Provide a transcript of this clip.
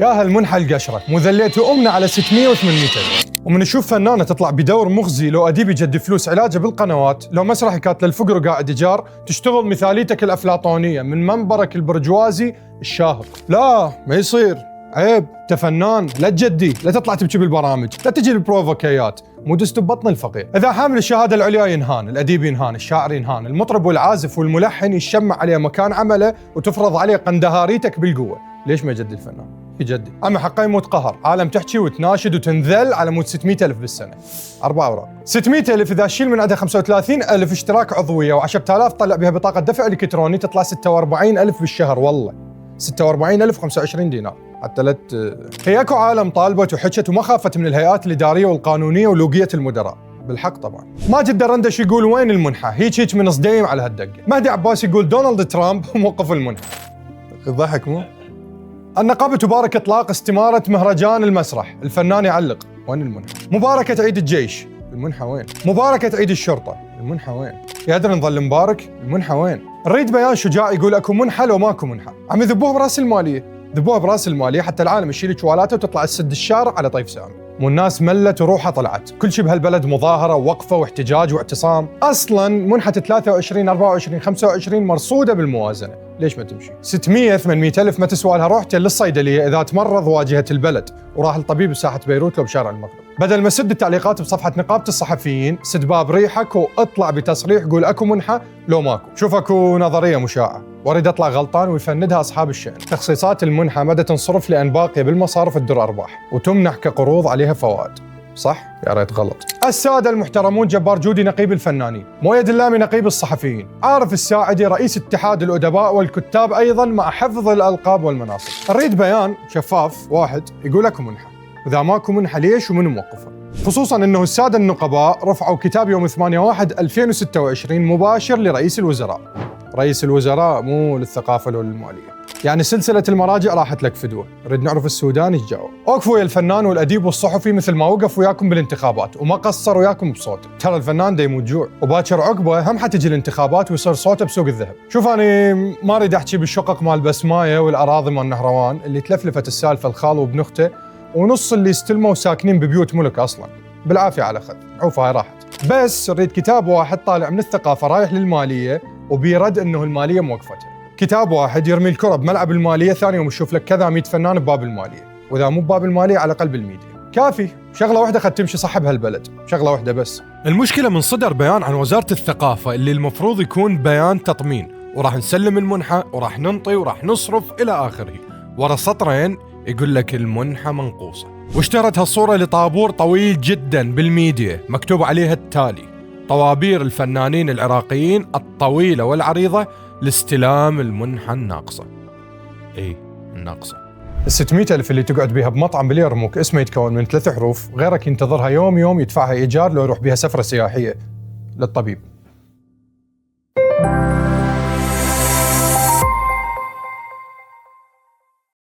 يا هالمنحى القشرة مذليت أمنا على 600 و800 ألف. ومن نشوف فنانة تطلع بدور مخزي لو أديب يجدي فلوس علاجه بالقنوات، لو مسرحي كانت للفقر وقاعد إيجار، تشتغل مثاليتك الأفلاطونية من منبرك البرجوازي الشاهق. لا ما يصير، عيب، تفنان، لا تجدي، لا تطلع تبكي بالبرامج، لا تجي بالبروفوكيات، مو دست ببطن الفقير. إذا حامل الشهادة العليا ينهان، الأديب ينهان، الشاعر ينهان، المطرب والعازف والملحن يشمع عليه مكان عمله وتفرض عليه قندهاريتك بالقوة. ليش ما يجدي الفنان؟ يجدي. أما حقه يموت قهر، عالم تحكي وتناشد وتنذل على مود 600 ألف بالسنة. 4 أوراق. 600 ألف إذا شيل من عندها 35 ألف اشتراك عضوية و10,000 طلع بها بطاقة دفع إلكتروني تطلع 46 ألف بالشهر. والله 46 ألف 25 دينار. حتى لا هي اكو عالم طالبت وحكت وما خافت من الهيئات الإدارية والقانونية ولوقية المدراء. بالحق طبعا. ماجد درندش يقول وين المنحة؟ هيك من صديم على هالدقة. مهدي عباس يقول دونالد ترامب موقف المنحة. ضحك مو؟ النقابة تبارك إطلاق استمارة مهرجان المسرح، الفنان يعلق وين المنحة؟ مباركة عيد الجيش، المنحة وين؟ مباركة عيد الشرطة، المنحة وين؟ يقدر نظل مبارك، المنحة وين؟ نريد بيان شجاع يقول اكو منحة لو ماكو منحة، عم يذبوها براس المالية، ذبوها براس المالية حتى العالم يشيل جوالاته وتطلع تسد الشارع على طيف سامي. مو الناس ملت وروحها طلعت، كل شيء بهالبلد مظاهرة ووقفة واحتجاج واعتصام، أصلاً منحة 23 24 25 مرصودة بالموازنة، ليش ما تمشي؟ 600 800 ألف ما تسوى لها روحته للصيدلية إذا تمرض واجهة البلد وراح الطبيب بساحة بيروت لو بشارع المغرب. بدل ما سد التعليقات بصفحة نقابة الصحفيين، سد باب ريحك واطلع بتصريح قول اكو منحة لو ماكو. شوف اكو نظرية مشاعة واريد اطلع غلطان ويفندها اصحاب الشأن. تخصيصات المنحة مدى تنصرف لان باقية بالمصارف تدر ارباح وتمنح كقروض عليها فوائد. صح؟ يا ريت غلط. السادة المحترمون، جبار جودي نقيب الفنانين، مويد اللامي نقيب الصحفيين، عارف الساعدي رئيس اتحاد الأدباء والكتاب أيضا مع حفظ الألقاب والمناصب. نريد بيان شفاف واحد يقول لكم منحة، وإذا ماكو منحة ليش ومن موقفها؟ خصوصا أنه السادة النقباء رفعوا كتاب يوم 8/1/2026 مباشر لرئيس الوزراء. رئيس الوزراء مو للثقافة ولا للمالية. يعني سلسلة المراجع راحت لك فدوة. نريد نعرف السودان ايش جاوب. وقفوا يا الفنان والأديب والصحفي مثل ما وقف وياكم بالانتخابات وما قصر وياكم بصوته. ترى الفنان دا يموت جوع وباكر عقبه هم حتجي الانتخابات ويصير صوته بسوق الذهب. شوف أنا ما أريد أحكي بالشقق مال بسماية والأراضي مال نهروان اللي تلفلفت السالفة الخال وابن أخته ونص اللي استلموا ساكنين ببيوت ملك أصلاً. بالعافية على خذ. عوفة هاي راحت. بس نريد كتاب واحد طالع من الثقافة رايح للمالية وبيرد إنه المالية موقفتها. كتاب واحد يرمي الكرة بملعب المالية، ثاني يوم يشوف لك كذا 100 فنان بباب المالية، وإذا مو بباب المالية على الأقل بالميديا. كافي، شغلة واحدة خد تمشي صح بهالبلد، شغلة واحدة بس. المشكلة من صدر بيان عن وزارة الثقافة اللي المفروض يكون بيان تطمين، وراح نسلم المنحة وراح ننطي وراح نصرف إلى آخره، ورا سطرين يقول لك المنحة منقوصة. واشترت هالصورة لطابور طويل جدا بالميديا مكتوب عليها التالي: طوابير الفنانين العراقيين الطويلة والعريضة لاستلام المنحة الناقصة. ايه الناقصة. 600 ألف اللي تقعد بيها بمطعم باليرموك اسمه يتكون من 3 حروف، غيرك ينتظرها يوم يوم يدفعها إيجار لو يروح بيها سفرة سياحية للطبيب.